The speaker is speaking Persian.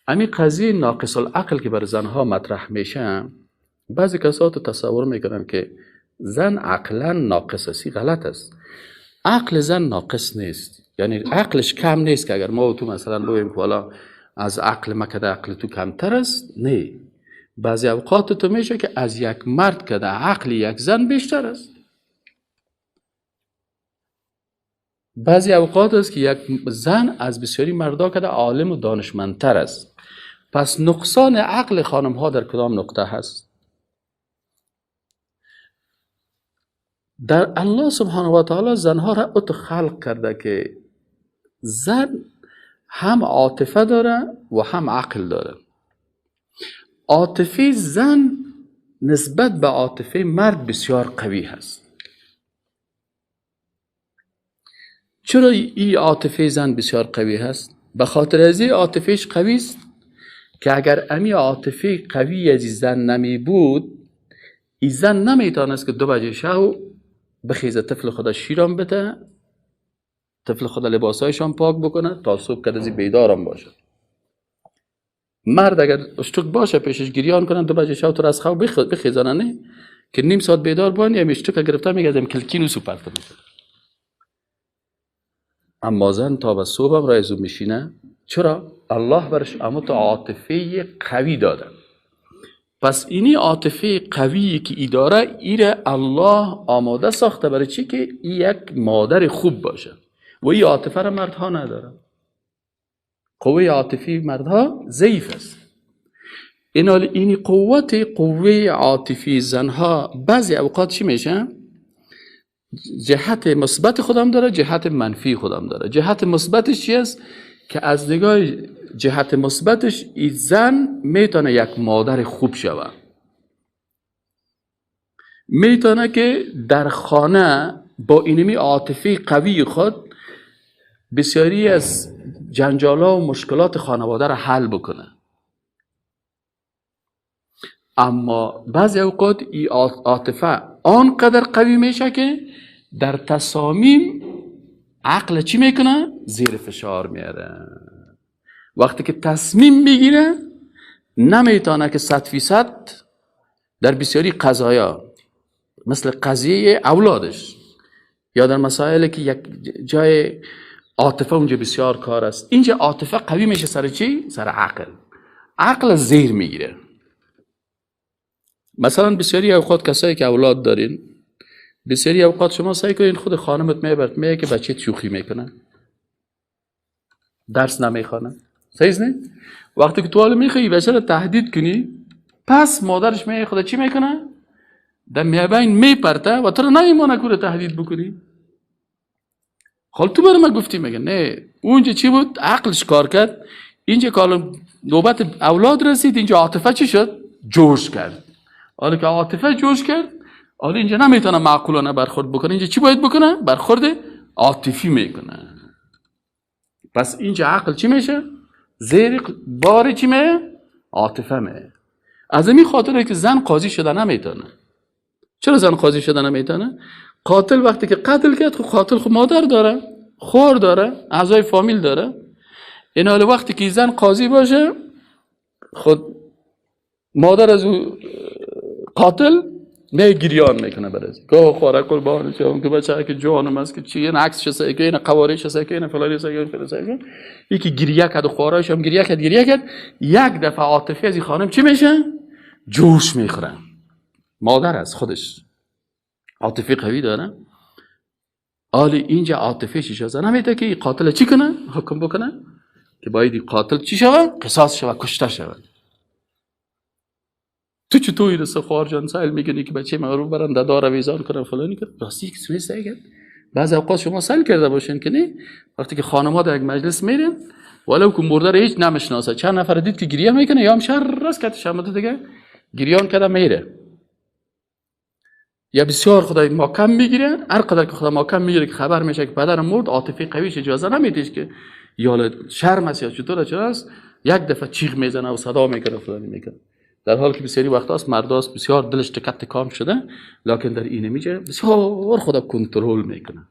همین قضیه ناقص العقل که بر زنها مطرح میشه، بعضی کسات تصور میکنن که زن عقلا ناقص است. غلط است. عقل زن ناقص نیست، یعنی عقلش کم نیست که اگر ما و تو مثلا بگیم که والا از عقل ما کده عقل تو کمتر است. نه، بعضی اوقات تو میشه که از یک مرد کده عقل یک زن بیشتر است. بعضی اوقات است که یک زن از بسیاری مردا کده عالم و دانشمندتر است. پس نقصان عقل خانم ها در کدام نقطه هست؟ در الله سبحانه و تعالی زنها را ات خلق کرده که زن هم عاطفه داره و هم عقل داره. عاطفه زن نسبت به عاطفه مرد بسیار قوی هست. چرا این عاطفه زن بسیار قوی هست؟ به خاطر از این عاطفهش قوی است که اگر امی عاطفه قوی از زن نمی بود، این زن نمیتونست که 2 بجه شب بخیزه طفل خدا شیرم بده، طفل خدا لباسایشان پاک بکنه تا صبح کدازی بیدارم باشه. مرد اگر اشتک باشه پیشش گریان کنن 2 بجه شب تو از خواب بخیزانه، نه که نیم ساعت بیدار بانی هم اشتک گرفته میگه کلکینو سوپرته میشه. اما زن تا به صبح هم رایزو میشینه. چرا؟ الله برش امت عاطفه قوی داده. پس اینی عاطفه قوی که ای داره، ایره الله آماده ساخته برای چی؟ که ای یک مادر خوب باشه. و این عاطفه را مردها نداره. قوه عاطفی مردها ضعیف است. اینی قوه عاطفی زنها بعضی اوقات چی میشه؟ جهت مثبت خودم داره، جهت منفی خودم داره. جهت مثبتش چی است؟ که از نگاه جهت مثبتش این زن میتونه یک مادر خوب شوه، میتونه که در خانه با اینمی عاطفه قوی خود بسیاری از جنجالا و مشکلات خانواده را حل بکنه. اما بعضی اوقات این عاطفه آنقدر قوی میشه که در تصامیم عقل چی میکنه؟ زیر فشار میاره. وقتی که تصمیم میگیره نمیتونه که 100% در بسیاری قضایا، مثل قضیه اولادش یا در مسائلی که یک جای عاطفه اونجا بسیار کار است، اینجا عاطفه قوی میشه سر چی؟ سر عقل. عقل زیر میگیره. مثلا بسیاری اوقات کسایی که اولاد دارین، بسیاری اوقات شما سعی کنین خود خانمت میبرد میگه که بچه شوخی میکنه، درس نمیخونه، صحیح نه؟ وقتی که تو حالا میخوای بچه رو تهدید کنی، پس مادرش میگه خدا چی میکنه؟ در میابین میپرته و تو رو نمیمونه که رو تهدید بکنی. حال تو برای ما گفتی میگه نه، اونجا چی بود؟ عقلش کار کرد. اینجا که نوبت اولاد رسید، اینجا عاطفه چی شد؟ جوش کرد. حالا که عاطفه جوش کرد، حالا اینجا نمیتونه معقولانه برخورد بکنه. اینجا چی باید بکنه؟ برخورد عاطفی میکنه. پس اینجا عقل چی میشه؟ زیر بار چی میه؟ عاطفه میه. از این خاطره که زن قاضی شده نمیتونه. چرا زن قاضی شده نمیتونه؟ قاتل وقتی که قتل کرد، خب قاتل خب مادر داره، خور داره، اعضای فامیل داره. این حال وقتی که زن قاضی باشه، خود مادر از او قاتل می گریان میکنه برای گاه خواره قربان شم که بچه که جانم است که چی، این عکس شسه که این قوارش شسه که این فلانی شسه که این فلانی شسه، یکی گریه کرد و خوارهش هم گریه کرد. یک دفعه عاطفه از این خانم چی میشه؟ جوش میخوره. مادر از خودش عاطفه قوی داره. حالی اینجا عاطفهش اجازه نمیده که این قاتل چی کنه؟ حکم بکنه که باید این قاتل چی شوه؟ قصاص شوه، کشته شوه. تو چطوری رسه خوار جان سایل میگنی که بچه مغروب برن دادار ویزان کنن فلانی کنن؟ راستی که سوی سایگن بعض اوقات شما سایل کرده باشین که نه، وقتی که خانم‌ها در یک مجلس میرن ولو که مرده رو هیچ نمیشناسه، چند نفر دید که گریه میکنه یا هم شر راست که شمته دیگه گریان کرده میره، یا بسیار خدای محکم میگیره. هر قدر که خدا محکم میگیره که خبر میشه که پدر مرد، عاطفه قویش اجازه نمیده که یا شرم است یا چطور است، یک دفعه چیغ میزنه و صدا میکنه فلانی میکنه. در حالی که بسیاری وقت است مرداست بسیار دلش تکت کام شده، لکن در این میجه بسیار خدا کنترل میکنه.